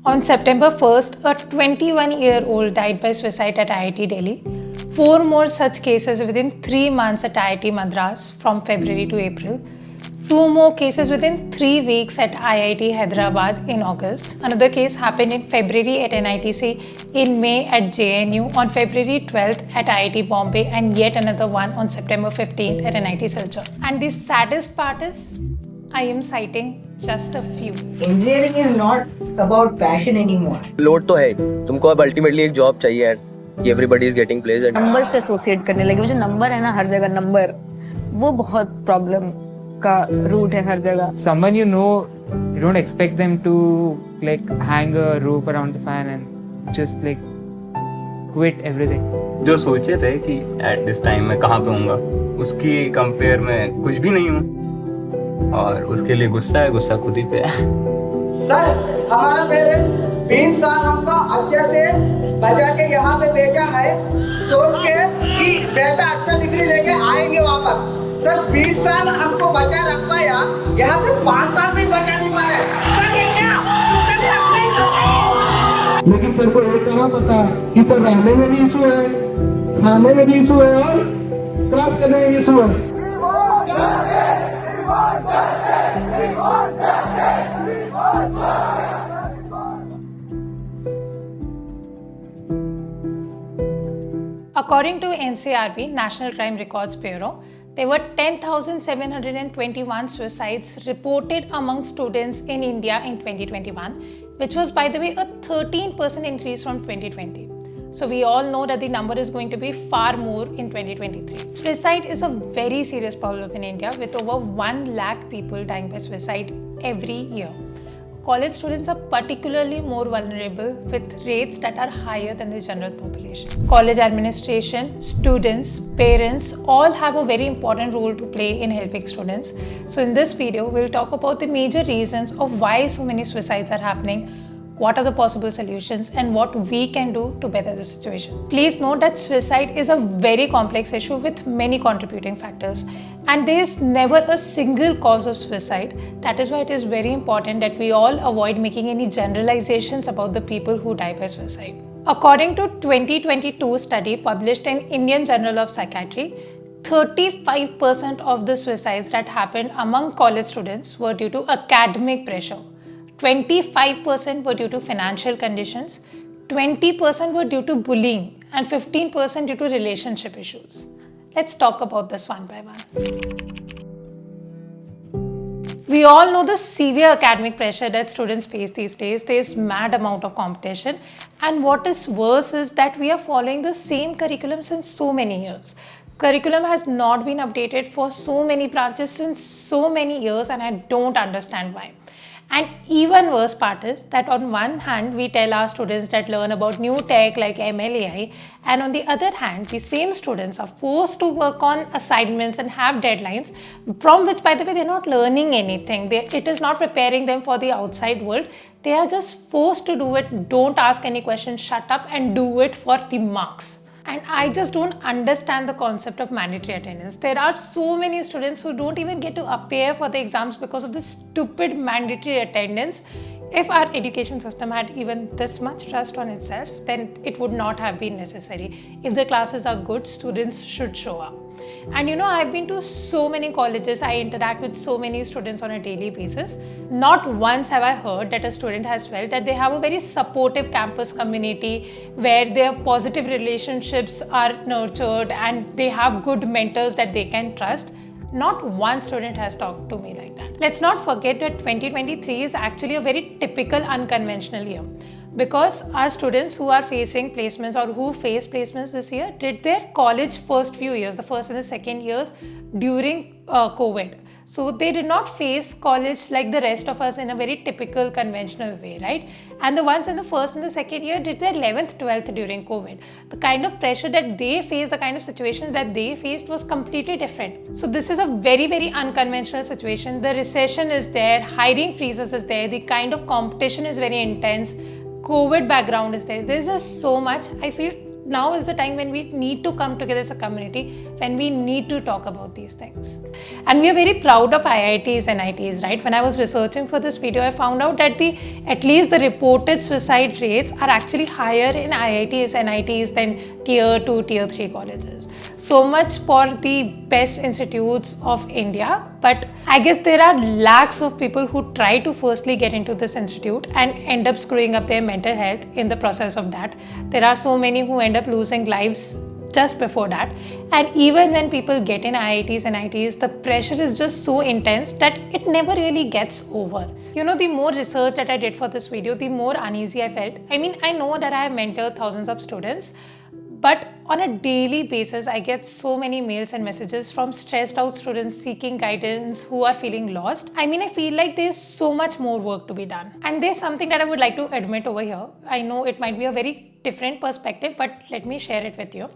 On September 1st, a 21-year-old died by suicide at IIT Delhi. 4 more such cases within 3 months at IIT Madras from February to April. 2 more cases within 3 weeks at IIT Hyderabad in August. Another case happened in February at NITC, in May at JNU, on February 12th at IIT Bombay, and yet another one on September 15th at NIT Silchar. And the saddest part is, I am citing just a few. Engineering is not about passion anymore. Load तो है, तुमको अब ultimately एक job चाहिए यार. Everybody is getting placed. Number से associate करने लगे. वो जो नंबर है ना हर जगह नंबर, वो बहुत प्रॉब्लम का रूट है हर जगह. Someone you know, you don't expect them to like hang a rope around the fan and just like quit everything. जो सोचे थे कि at this time मैं कहाँ पे होऊंगा, उसकी कंपेयर में कुछ भी नहीं हूँ. और उसके लिए गुस्सा है, गुस्सा खुद ही पे है. सर, हमारा पेरेंट्स 20 साल हमको अच्छे से बचा के यहाँ पे भेजा है, सोच के कि बेटा अच्छा डिग्री लेके आएंगे वापस. सर 20 साल हमको बचा रख पाया, यहाँ पे 5 साल भी बचा नहीं पाए. सर ये क्या? लेकिन सर को एक कहाँ पता कि सर रहने में भी इशू है, खाने में भी इशू है और क्लास करने में भी इशू है. According to NCRB, National Crime Records Bureau, there were 10,721 suicides reported among students in India in 2021, which was, by the way, a 13% increase from 2020. So we all know that the number is going to be far more in 2023. Suicide is a very serious problem in India, with over 1 lakh people dying by suicide every year. College students are particularly more vulnerable, with rates that are higher than the general population. College administration, students, parents all have a very important role to play in helping students. So in this video, we'll talk about the major reasons of why so many suicides are happening, what are the possible solutions, and what we can do to better the situation. Please note that suicide is a very complex issue with many contributing factors, and there is never a single cause of suicide. That is why it is very important that we all avoid making any generalizations about the people who die by suicide. According to 2022 study published in Indian Journal of Psychiatry, 35% of the suicides that happened among college students were due to academic pressure. 25% were due to financial conditions, 20% were due to bullying, and 15% due to relationship issues. Let's talk about this one by one. We all know the severe academic pressure that students face these days. There is mad amount of competition, and what is worse is that we are following the same curriculum since so many years. Curriculum has not been updated for so many branches since so many years, and I don't understand why. And even worse part is that on one hand, we tell our students that learn about new tech like ML, AI, and on the other hand, the same students are forced to work on assignments and have deadlines from which, by the way, they're not learning anything. It is not preparing them for the outside world. They are just forced to do it. Don't ask any questions, shut up and do it for the marks. And I just don't understand the concept of mandatory attendance. There are so many students who don't even get to appear for the exams because of this stupid mandatory attendance. If our education system had even this much trust on itself, then it would not have been necessary. If the classes are good, students should show up. And you know, I've been to so many colleges, I interact with so many students on a daily basis. Not once have I heard that a student has felt that they have a very supportive campus community where their positive relationships are nurtured and they have good mentors that they can trust. Not one student has talked to me like that. Let's not forget that 2023 is actually a very typical unconventional year, because our students who are facing placements or who face placements this year did their college first few years, the first and the second years, during COVID. So they did not face college like the rest of us in a very typical conventional way, right? And the ones in the first and the second year did their 11th, 12th during COVID. The kind of pressure that they faced, the kind of situation that they faced was completely different. So this is a very, very unconventional situation. The recession is there, hiring freezes is there, the kind of competition is very intense, COVID background is there. There's just so much. I feel now is the time when we need to come together as a community, when we need to talk about these things. And we are very proud of IITs and ITs, right? When I was researching for this video, I found out that at least the reported suicide rates are actually higher in IITs and ITs than tier 2, tier 3 colleges. So much for the best institutes of India. But I guess there are lakhs of people who try to firstly get into this institute and end up screwing up their mental health in the process of that. There are so many who end up losing lives just before that. And even when people get in IITs and ITs, the pressure is just so intense that it never really gets over. You know, the more research that I did for this video, the more uneasy I felt. I mean, I know that I have mentored thousands of students, but on a daily basis, I get so many mails and messages from stressed out students seeking guidance who are feeling lost. I mean, I feel like there's so much more work to be done. And there's something that I would like to admit over here. I know it might be a very different perspective, but let me share it with you.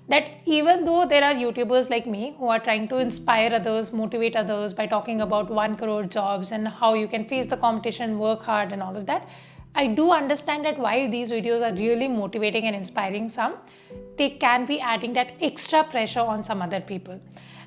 That even though there are YouTubers like me who are trying to inspire others, motivate others by talking about 1 crore jobs and how you can face the competition, work hard and all of that, I do understand that while these videos are really motivating and inspiring some, they can be adding that extra pressure on some other people.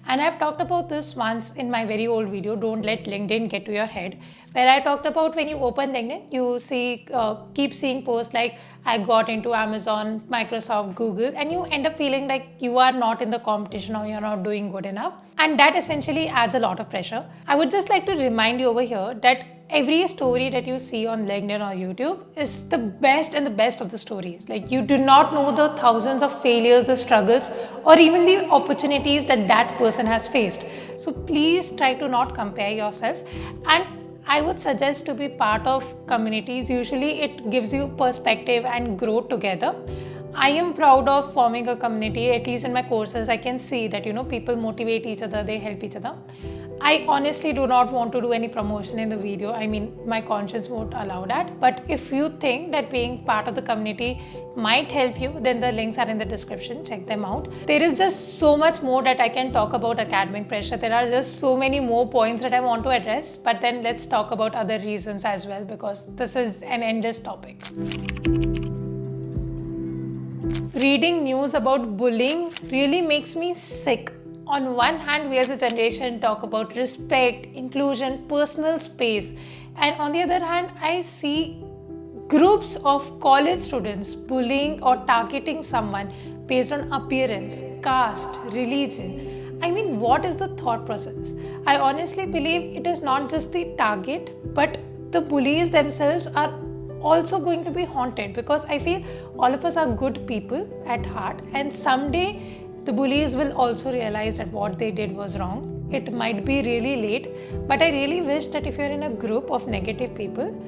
And I've talked about this once in my very old video, Don't Let LinkedIn Get to Your Head, where I talked about when you open LinkedIn, you see, keep seeing posts like, I got into Amazon, Microsoft, Google, and you end up feeling like you are not in the competition or you're not doing good enough. And that essentially adds a lot of pressure. I would just like to remind you over here that every story that you see on LinkedIn or YouTube is the best and the best of the stories. Like, you do not know the thousands of failures, the struggles, or even the opportunities that that person has faced. So please try to not compare yourself. And I would suggest to be part of communities. Usually it gives you perspective and grow together. I am proud of forming a community. At least in my courses, I can see that, you know, people motivate each other, they help each other. I honestly do not want to do any promotion in the video. I mean, my conscience won't allow that. But if you think that being part of the community might help you, then the links are in the description. Check them out. There is just so much more that I can talk about academic pressure. There are just so many more points that I want to address. But then let's talk about other reasons as well, because this is an endless topic. Reading news about bullying really makes me sick. On one hand, we as a generation talk about respect, inclusion, personal space. And on the other hand, I see groups of college students bullying or targeting someone based on appearance, caste, religion. I mean, what is the thought process? I honestly believe it is not just the target, but the bullies themselves are also going to be haunted, because I feel all of us are good people at heart, and someday the bullies will also realize that what they did was wrong. It might be really late, but I really wish that if you're in a group of negative people,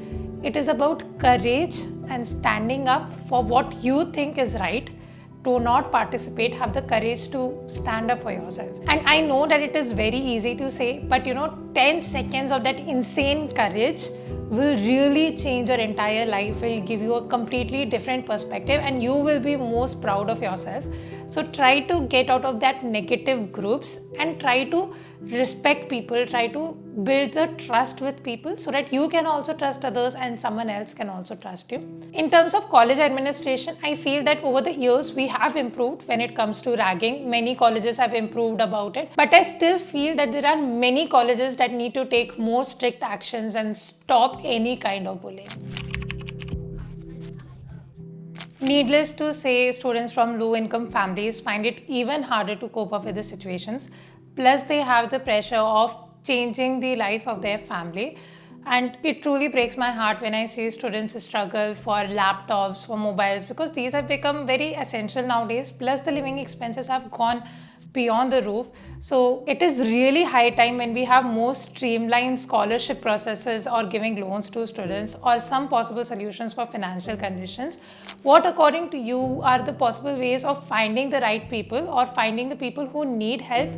it is about courage and standing up for what you think is right. Do not participate, have the courage to stand up for yourself. And I know that it is very easy to say, but you know, 10 seconds of that insane courage will really change your entire life, will give you a completely different perspective, and you will be most proud of yourself. So try to get out of that negative groups and try to respect people, try to build the trust with people so that you can also trust others and someone else can also trust you. In terms of college administration, I feel that over the years we have improved when it comes to ragging. Many colleges have improved about it, but I still feel that there are many colleges that need to take more strict actions and stop any kind of bullying. Needless to say, students from low-income families find it even harder to cope up with the situations. Plus, they have the pressure of changing the life of their family. And it truly breaks my heart when I see students struggle for laptops, for mobiles, because these have become very essential nowadays. Plus, the living expenses have gone beyond the roof. So it is really high time when we have more streamlined scholarship processes or giving loans to students or some possible solutions for financial conditions. What according to you are the possible ways of finding the right people or finding the people who need help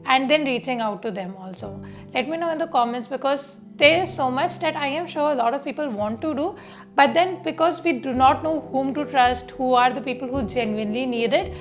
and then reaching out to them also? Let me know in the comments, because there is so much that I am sure a lot of people want to do, but then because we do not know whom to trust, who are the people who genuinely need it,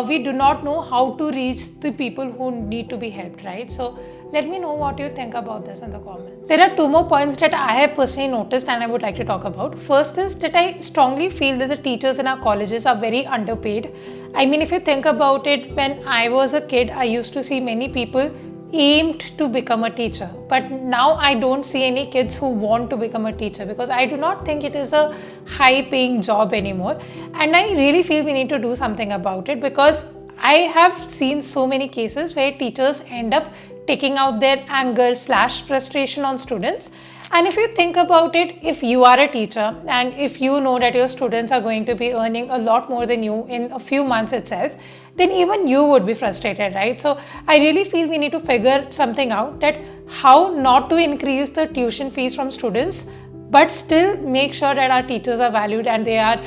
we do not know how to reach the people who need to be helped, right? So Let me know what you think about this in the comments. There are two more points that I have personally noticed and I would like to talk about. First is that I strongly feel that the teachers in our colleges are very underpaid. I mean, if you think about it, when I was a kid, I used to see many people aimed to become a teacher, but now I don't see any kids who want to become a teacher because I do not think it is a high paying job anymore, and I really feel we need to do something about it because I have seen so many cases where teachers end up taking out their anger / frustration on students. And if you think about it, if you are a teacher and if you know that your students are going to be earning a lot more than you in a few months itself, then even you would be frustrated, right? So I really feel we need to figure something out, that how not to increase the tuition fees from students, but still make sure that our teachers are valued and they are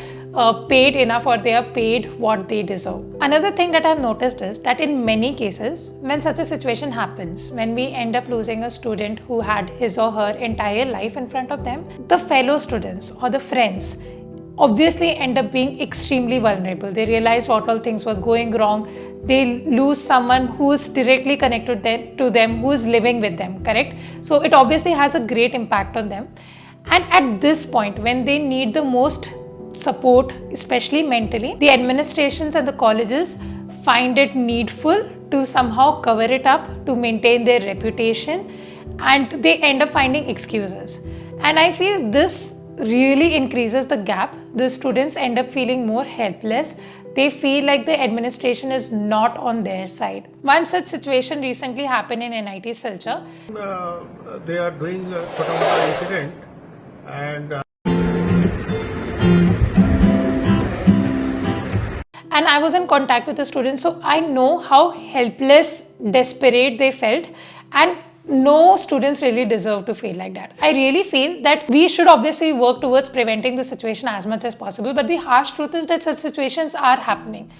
paid enough, or they are paid what they deserve. Another thing that I've noticed is that in many cases, when such a situation happens, when we end up losing a student who had his or her entire life in front of them, the fellow students or the friends obviously end up being extremely vulnerable. They realize what all things were going wrong. They lose someone who is directly connected to them, who is living with them, correct? So it obviously has a great impact on them. And at this point, when they need the most support, especially mentally, the administrations and the colleges find it needful to somehow cover it up to maintain their reputation, and they end up finding excuses. And I feel this really increases the gap. The students end up feeling more helpless. They feel like the administration is not on their side. One such situation recently happened in NIT Silchar. They are doing a Kotamala incident, and I was in contact with the students, so I know how helpless, desperate they felt, and no students really deserve to feel like that. I really feel that we should obviously work towards preventing the situation as much as possible, but the harsh truth is that such situations are happening.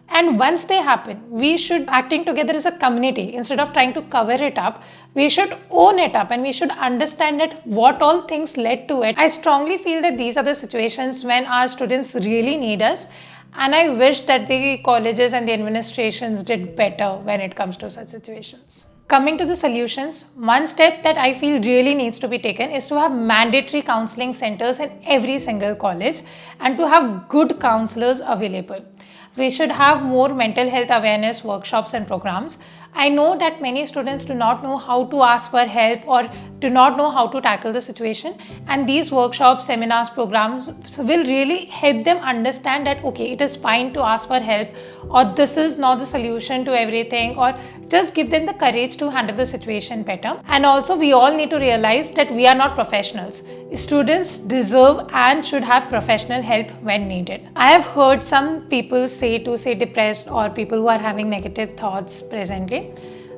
And once they happen, we should, acting together as a community, instead of trying to cover it up, we should own it up and we should understand that what all things led to it. I strongly feel that these are the situations when our students really need us, and I wish that the colleges and the administrations did better when it comes to such situations. Coming to the solutions, one step that I feel really needs to be taken is to have mandatory counseling centers in every single college and to have good counselors available. We should have more mental health awareness workshops and programs. I know that many students do not know how to ask for help or do not know how to tackle the situation, and these workshops, seminars, programs will really help them understand that okay, it is fine to ask for help, or this is not the solution to everything, or just give them the courage to handle the situation better. And also we all need to realize that we are not professionals. Students deserve and should have professional help when needed. I have heard some people say depressed or people who are having negative thoughts presently,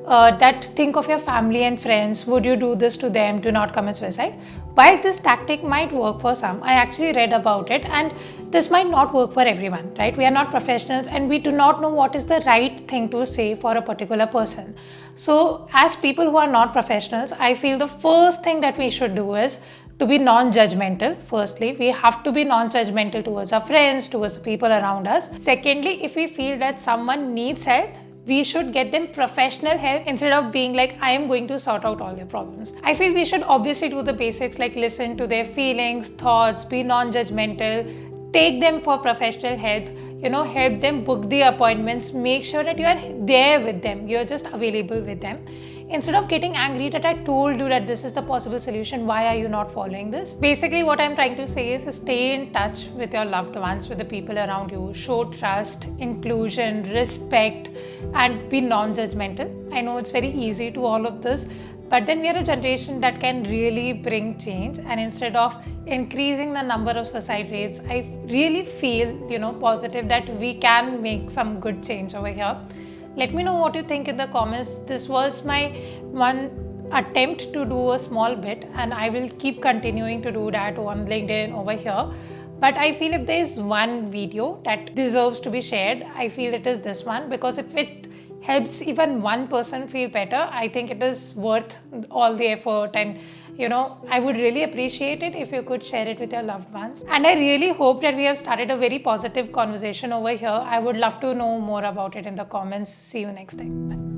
that think of your family and friends, would you do this to them, do not commit suicide. While this tactic might work for some, I actually read about it, and this might not work for everyone, right? We are not professionals and we do not know what is the right thing to say for a particular person. So as people who are not professionals, I feel the first thing that we should do is to be non-judgmental. Firstly, we have to be non-judgmental towards our friends, towards the people around us. Secondly, if we feel that someone needs help, we should get them professional help instead of being like, I am going to sort out all their problems. I feel we should obviously do the basics like listen to their feelings, thoughts, be non-judgmental, take them for professional help, help them book the appointments, make sure that you are there with them, you're just available with them. Instead of getting angry that I told you that this is the possible solution, why are you not following this? Basically, what I'm trying to say is stay in touch with your loved ones, with the people around you. Show trust, inclusion, respect, and be non-judgmental. I know it's very easy to all of this, but then we are a generation that can really bring change. And instead of increasing the number of suicide rates, I really feel, positive that we can make some good change over here. Let me know what you think in the comments. This was my one attempt to do a small bit, and I will keep continuing to do that on LinkedIn over here. But I feel if there is one video that deserves to be shared, I feel it is this one, because if it helps even one person feel better, I think it is worth all the effort. And I would really appreciate it if you could share it with your loved ones. And I really hope that we have started a very positive conversation over here. I would love to know more about it in the comments. See you next time. Bye.